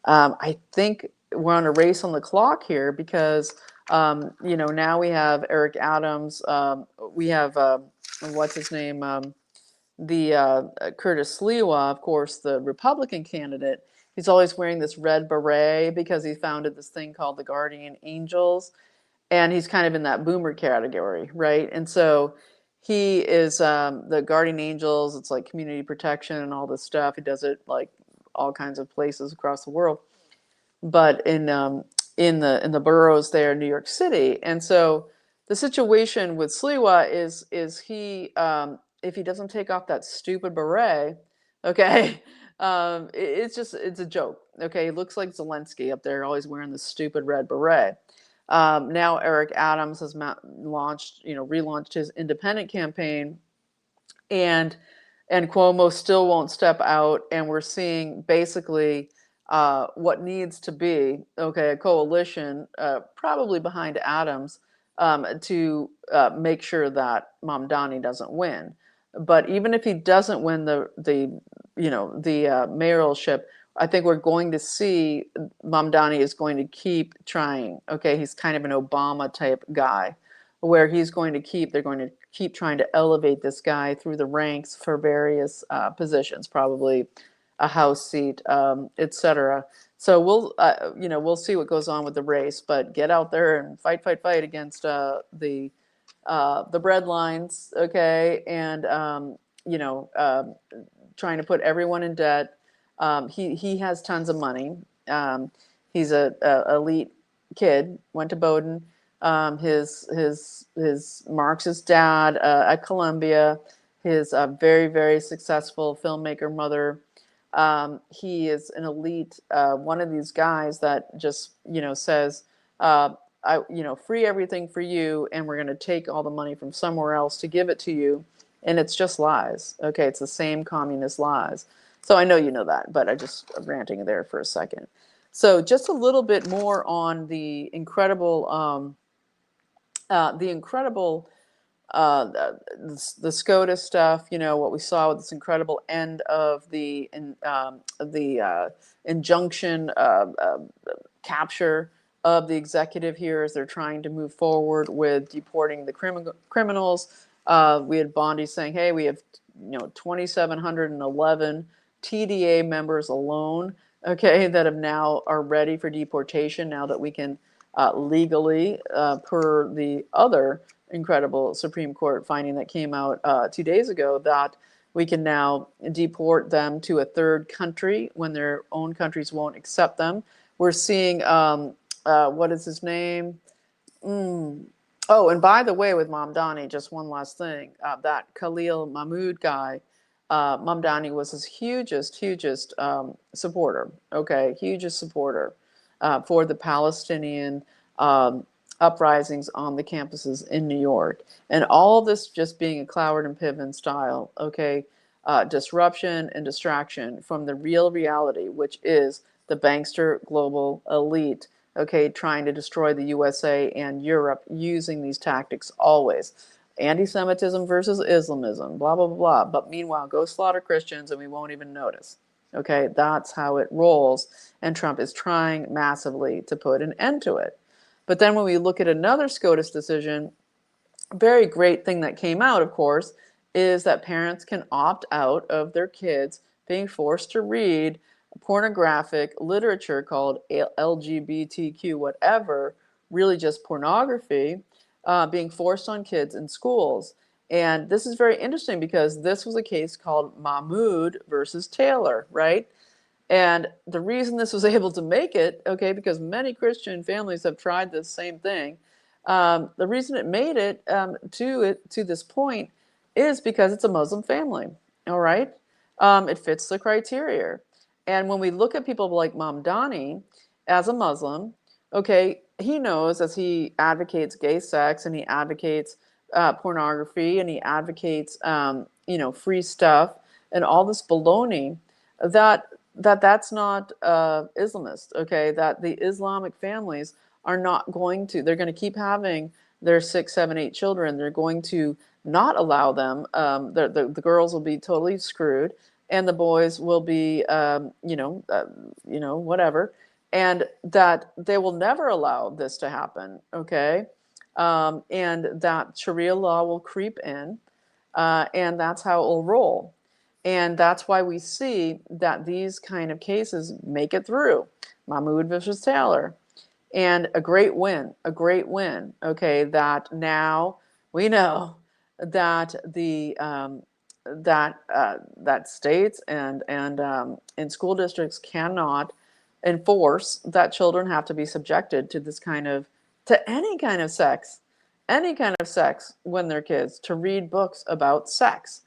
I think we're on a race on the clock here because, now we have Eric Adams, we have, what's his name, Curtis Sliwa, of course, the Republican candidate. He's always wearing this red beret because he founded this thing called the Guardian Angels, and he's kind of in that boomer category, right? And so he is the Guardian Angels. It's like community protection and all this stuff. He does it like all kinds of places across the world, but in the boroughs there in New York City. And so the situation with Sliwa is he, if he doesn't take off that stupid beret, okay, it's a joke. Okay, he looks like Zelensky up there, always wearing the stupid red beret. Now Eric Adams has relaunched his independent campaign, and Cuomo still won't step out, and we're seeing basically what needs to be, okay, a coalition probably behind Adams, to make sure that Mamdani doesn't win. But even if he doesn't win the mayoralship, I think we're going to see Mamdani is going to keep trying. Okay, he's kind of an Obama type guy, where they're going to keep trying to elevate this guy through the ranks for various positions, probably a House seat, etc. So we'll see what goes on with the race, but get out there and fight against the bread lines, okay, and trying to put everyone in debt. He has tons of money. He's a elite kid. Went to Bowdoin. His Marxist dad at Columbia. His very, very successful filmmaker mother. He is an elite, one of these guys that just says, free everything for you, and we're going to take all the money from somewhere else to give it to you, and it's just lies. Okay, it's the same communist lies. So I know you know that, but I'm ranting there for a second. So just a little bit more on the incredible, the SCOTUS stuff. What we saw with this incredible end of the injunction capture of the executive here as they're trying to move forward with deporting the criminals. We had Bondi saying, "Hey, we have 2,711 TDA members alone, okay, that are ready for deportation now that we can legally, per the other incredible Supreme Court finding that came out 2 days ago, that we can now deport them to a third country when their own countries won't accept them. We're seeing, what is his name? Oh, and by the way, with Mamdani, just one last thing, that Khalil Mahmoud guy, Mamdani was his hugest supporter, okay, hugest supporter for the Palestinian um, uprisings on the campuses in New York. And all this just being a Cloward and Piven style, okay, disruption and distraction from the real reality, which is the bankster global elite, okay, trying to destroy the USA and Europe using these tactics always. Anti-Semitism versus Islamism, blah, blah, blah, blah. But meanwhile, go slaughter Christians and we won't even notice. Okay, that's how it rolls. And Trump is trying massively to put an end to it. But then when we look at another SCOTUS decision, a very great thing that came out, of course, is that parents can opt out of their kids being forced to read pornographic literature called LGBTQ, whatever, really just pornography, being forced on kids in schools. And this is very interesting because this was a case called Mahmoud versus Taylor, right? And the reason this was able to make it, okay, because many Christian families have tried this same thing. The reason it made it to this point is because it's a Muslim family. All right, it fits the criteria. And when we look at people like Mamdani as a Muslim, okay, he knows as he advocates gay sex and he advocates pornography and he advocates free stuff and all this baloney that's not Islamist, okay? That the Islamic families are not going to, they're going to keep having their 6, 7, 8 children. They're going to not allow them, the girls will be totally screwed and the boys will be, whatever. And that they will never allow this to happen, okay? And that Sharia law will creep in, and that's how it will roll. And that's why we see that these kind of cases make it through. Mahmoud versus Taylor. And a great win, okay, that now we know that the that states and school districts cannot enforce that children have to be subjected to any kind of sex when they're kids, to read books about sex.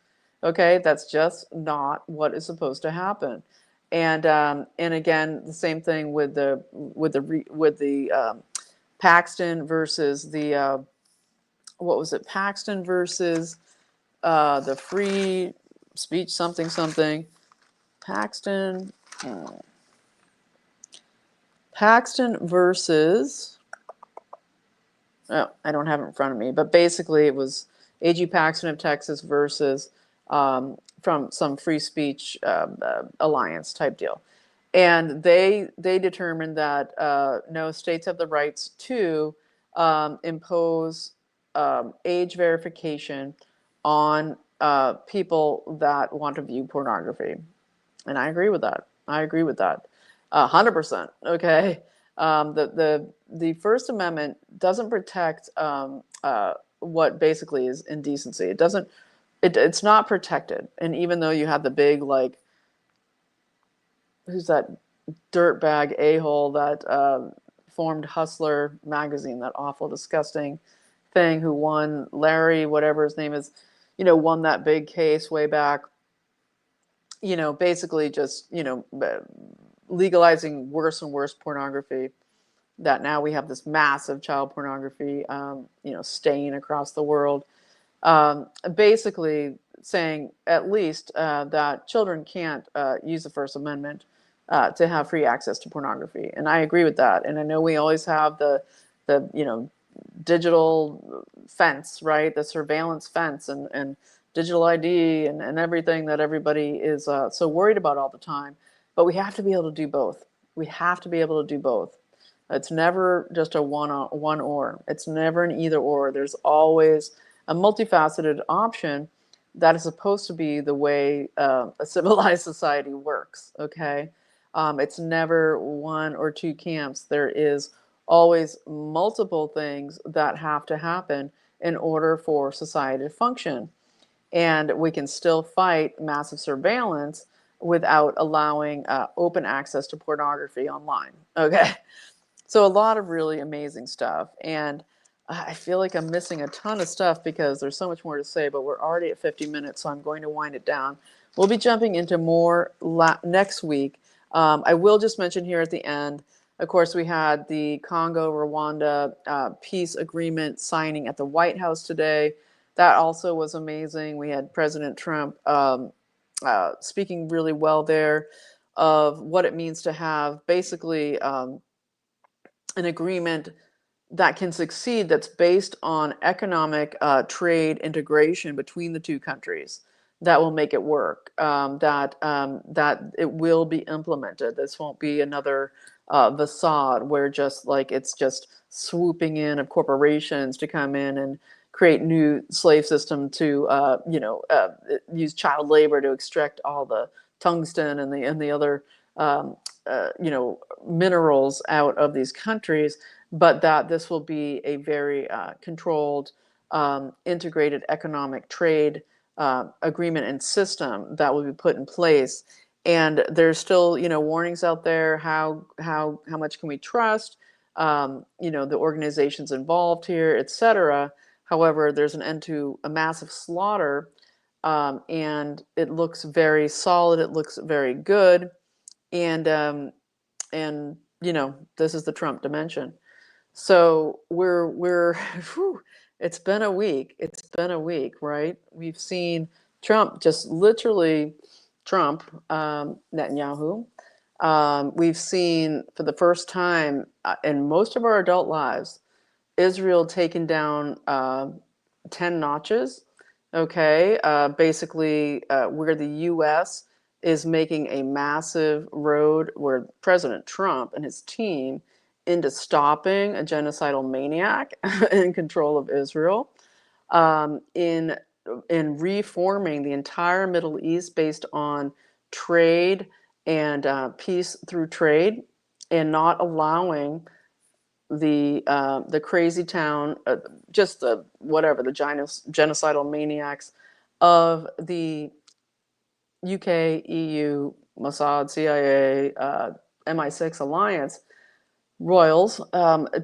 Okay, that's just not what is supposed to happen. And again, the same thing with the Paxton versus the what was it? Paxton versus the free speech something. Paxton Paxton versus, oh, I don't have it in front of me, but basically it was A.G. Paxton of Texas versus from some free speech alliance type deal. And they determined that no, states have the rights to impose age verification on people that want to view pornography. And I agree with that. 100%. Okay. The First Amendment doesn't protect what basically is indecency. It doesn't. It's not protected. And even though you have the big, like, who's that dirtbag a-hole that formed Hustler magazine, that awful, disgusting thing, who won, Larry, whatever his name is, won that big case way back, basically just, legalizing worse and worse pornography, that now we have this massive child pornography, stain across the world. Basically saying at least that children can't use the First Amendment to have free access to pornography. And I agree with that. And I know we always have the digital fence, right? The surveillance fence and digital ID and everything that everybody is so worried about all the time. But we have to be able to do both. It's never just a one or. It's never an either or. There's always a multifaceted option that is supposed to be the way a civilized society works, okay? It's never one or two camps. There is always multiple things that have to happen in order for society to function. And we can still fight massive surveillance without allowing open access to pornography online. Okay. So a lot of really amazing stuff. And I feel like I'm missing a ton of stuff because there's so much more to say, but we're already at 50 minutes, so I'm going to wind it down. We'll be jumping into more next week. I will just mention here at the end, of course, we had the Congo-Rwanda peace agreement signing at the White House today. That also was amazing. We had President Trump speaking really well there of what it means to have basically an agreement that can succeed that's based on economic trade integration between the two countries that will make it work, that it will be implemented. This won't be another facade where just like it's just swooping in of corporations to come in and create new slave system to use child labor to extract all the tungsten and the other minerals out of these countries, but that this will be a very controlled, integrated economic trade agreement and system that will be put in place. And there's still, warnings out there. How much can we trust? The organizations involved here, etc. However, there's an end to a massive slaughter, and it looks very solid. It looks very good, and this is the Trump dimension. So we're whew, it's been a week. It's been a week, right? We've seen Trump, just literally Trump, Netanyahu. We've seen for the first time in most of our adult lives, Israel taken down 10 notches. Okay, basically where the U.S. is making a massive road where President Trump and his team into stopping a genocidal maniac in control of Israel, in reforming the entire Middle East based on trade and peace through trade, and not allowing the crazy town, just the whatever the genocidal maniacs of the UK, EU, Mossad, CIA, MI6 alliance royals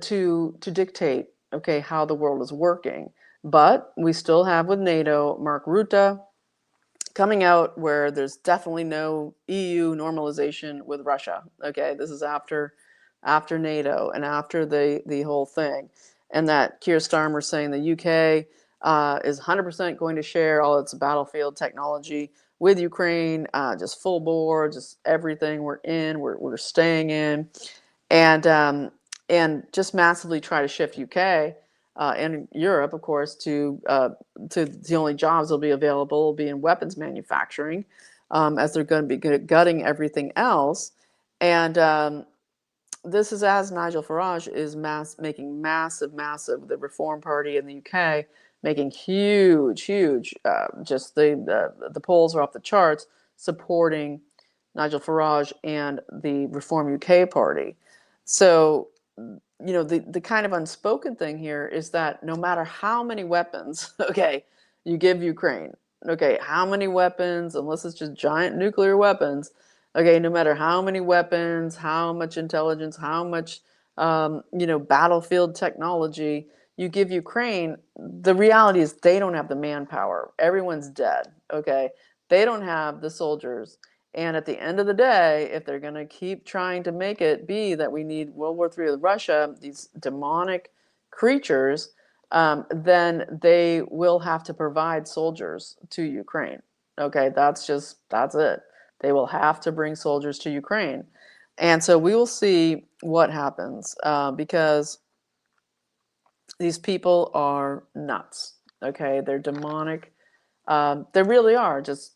to dictate, okay, how the world is working. But we still have with NATO Mark Rutte coming out where there's definitely no EU normalization with Russia. Okay, this is after NATO and after the whole thing, and that Keir Starmer saying the UK is 100% going to share all its battlefield technology with Ukraine, just full bore, just everything. We're staying in, and just massively try to shift UK and Europe, of course, to the only jobs will be available will be in weapons manufacturing, as they're going to be gutting everything else. And this is as Nigel Farage is making massive, the Reform Party in the UK making huge, just the polls are off the charts supporting Nigel Farage and the Reform UK Party. So, the kind of unspoken thing here is that no matter how many weapons, okay, you give Ukraine, okay, how many weapons, unless it's just giant nuclear weapons, okay, no matter how many weapons, how much intelligence, how much, battlefield technology you give Ukraine, the reality is they don't have the manpower. Everyone's dead, okay? They don't have the soldiers. And at the end of the day, if they're going to keep trying to make it be that we need World War III with Russia, these demonic creatures, then they will have to provide soldiers to Ukraine. Okay, that's it. They will have to bring soldiers to Ukraine. And so we will see what happens, because these people are nuts. Okay, they're demonic. They really are just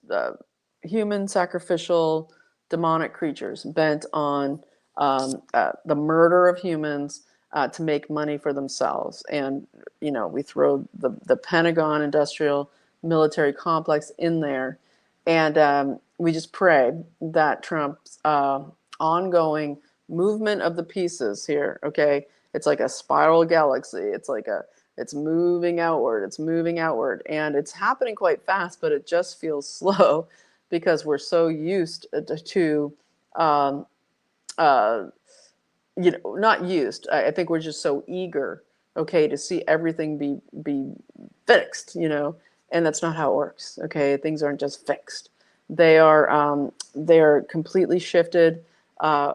human, sacrificial, demonic creatures bent on the murder of humans to make money for themselves. And, we throw the Pentagon industrial military complex in there. And we just pray that Trump's ongoing movement of the pieces here, okay, It's like a spiral galaxy. It's moving outward. It's moving outward, and it's happening quite fast, but it just feels slow because we're so used to um, uh, not used. I think we're just so eager, okay, to see everything be fixed, and that's not how it works. Okay, things aren't just fixed. They are completely shifted,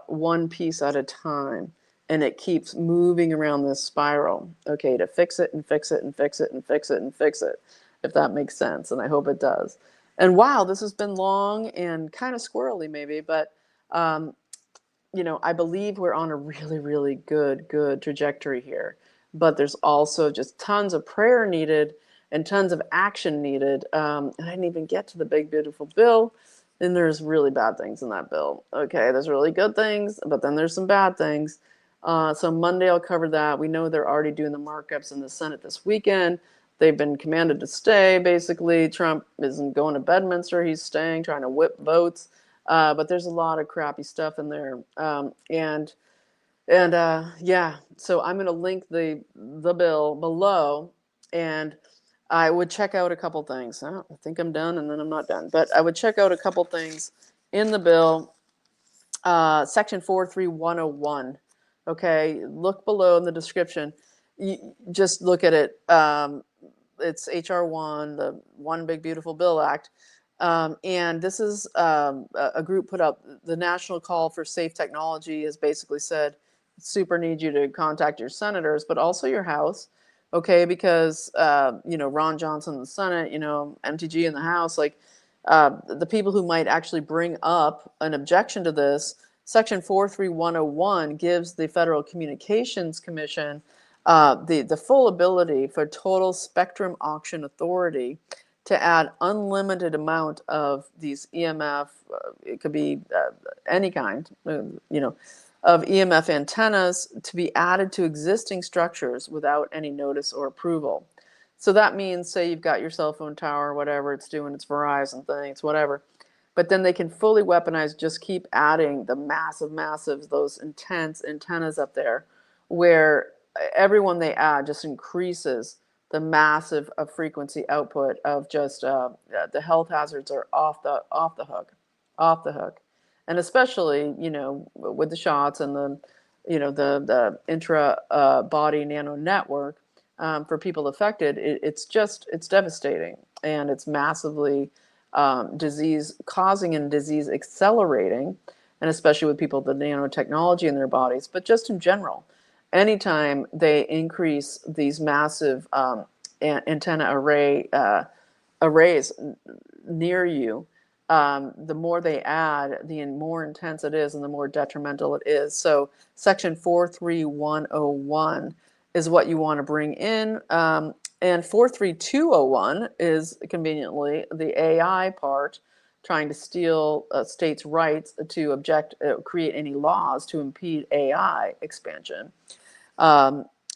one piece at a time, and it keeps moving around this spiral. Okay, to fix it and fix it and fix it and fix it and fix it, if that makes sense, and I hope it does. And wow, this has been long and kind of squirrely, maybe, but um, I believe we're on a really, really good trajectory here. But there's also just tons of prayer needed and tons of action needed. And I didn't even get to the big, beautiful bill. And there's really bad things in that bill. Okay, there's really good things, but then there's some bad things. So Monday I'll cover that. We know they're already doing the markups in the Senate this weekend. They've been commanded to stay, basically. Trump isn't going to Bedminster. He's staying, trying to whip votes. But there's a lot of crappy stuff in there. Yeah, so I'm going to link the bill below, and I would check out a couple things. I think I'm done, and then I'm not done. But I would check out a couple things in the bill. Section 43101. Okay, look below in the description. Just look at it. It's HR1, the One Big Beautiful Bill Act. And this is a group put up. The National Call for Safe Technology has basically said, super need you to contact your senators, but also your House, okay? Because, Ron Johnson in the Senate, MTG in the House, like the people who might actually bring up an objection to this, Section 43101 gives the Federal Communications Commission the full ability for total spectrum auction authority to add unlimited amount of these EMF, it could be any kind, of EMF antennas to be added to existing structures without any notice or approval. So that means, say you've got your cell phone tower, whatever it's doing, it's Verizon things, whatever. But then they can fully weaponize, just keep adding the massive, those intense antennas up there, where every one they add just increases the massive frequency output of just the health hazards are off the hook, and especially with the shots and the intra body nano network for people affected, it's devastating, and it's massively disease causing and disease accelerating, and especially with people with the nanotechnology in their bodies, but just in general. Anytime they increase these massive antenna arrays near you, the more they add, the more intense it is and the more detrimental it is. So Section 43101 is what you want to bring in. And 43201 is conveniently the AI part, trying to steal states' rights to create any laws to impede AI expansion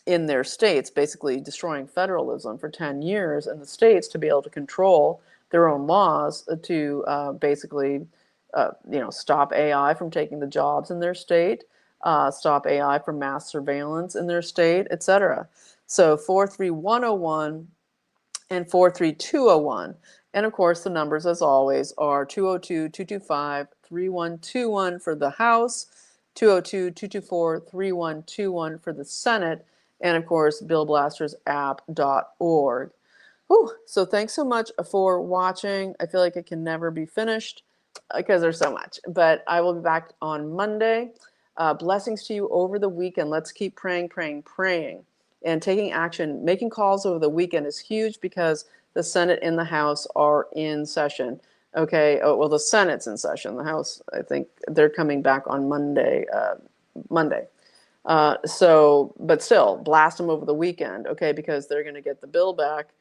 in their states, basically destroying federalism for 10 years, and the states to be able to control their own laws to basically, stop AI from taking the jobs in their state, stop AI from mass surveillance in their state, etc. So 43101 and 43201. And of course, the numbers, as always, are 202-225-3121 for the House, 202-224-3121 for the Senate, and of course, billblastersapp.org. Whew. So thanks so much for watching. I feel like it can never be finished because there's so much. But I will be back on Monday. Blessings to you over the weekend. Let's keep praying, and taking action. Making calls over the weekend is huge because the Senate and the House are in session. Okay, well, the Senate's in session. The House, I think they're coming back on Monday. But still, blast them over the weekend, okay, because they're going to get the bill back,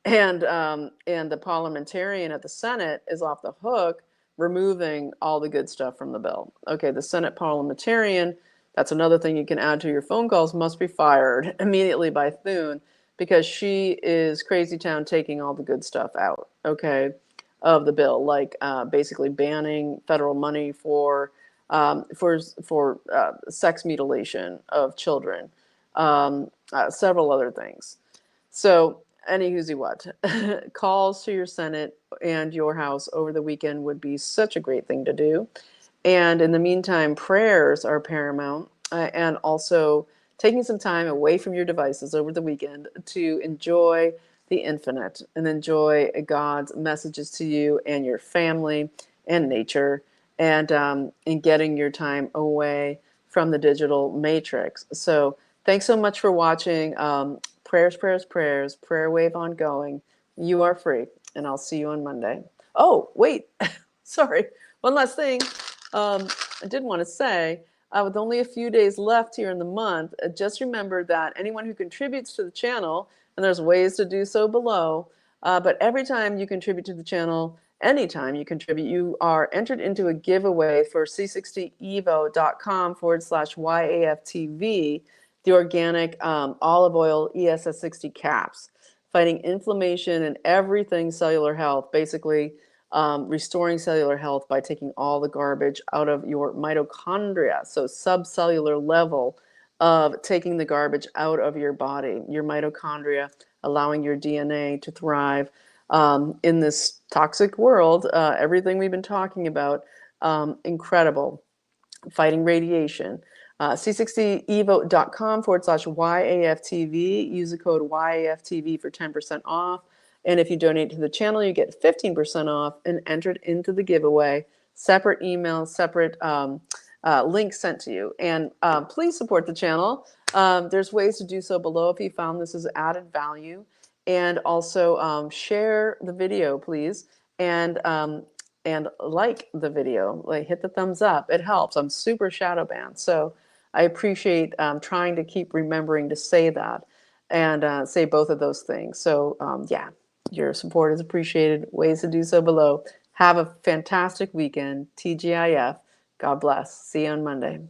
and the parliamentarian at the Senate is off the hook, removing all the good stuff from the bill. Okay, the Senate parliamentarian, that's another thing you can add to your phone calls, must be fired immediately by Thune, because she is crazy town taking all the good stuff out, okay, of the bill, like basically banning federal money for sex mutilation of children, several other things. So, any whoosy what, calls to your Senate and your House over the weekend would be such a great thing to do. And in the meantime, prayers are paramount, and also taking some time away from your devices over the weekend to enjoy the infinite and enjoy God's messages to you and your family and nature, and getting your time away from the digital matrix. So thanks so much for watching. Prayers, prayers, prayers, prayer wave ongoing. You are free, and I'll see you on Monday. Oh, wait, sorry. One last thing. I did want to say, with only a few days left here in the month, just remember that anyone who contributes to the channel, and there's ways to do so below, but every time you contribute to the channel, anytime you contribute, you are entered into a giveaway for c60evo.com/YAFTV, the organic olive oil ESS60 caps, fighting inflammation and everything cellular health, basically restoring cellular health by taking all the garbage out of your mitochondria. So subcellular level of taking the garbage out of your body, your mitochondria, allowing your DNA to thrive in this toxic world. Everything we've been talking about, incredible. Fighting radiation. c60evo.com/YAFTV. Use the code YAFTV for 10% off. And if you donate to the channel, you get 15% off and entered into the giveaway. Separate email, separate link sent to you. And please support the channel. There's ways to do so below if you found this as added value. And also share the video, please. And like the video, like hit the thumbs up. It helps. I'm super shadow banned, so I appreciate trying to keep remembering to say that and say both of those things. So yeah, your support is appreciated. Ways to do so below. Have a fantastic weekend. TGIF. God bless. See you on Monday.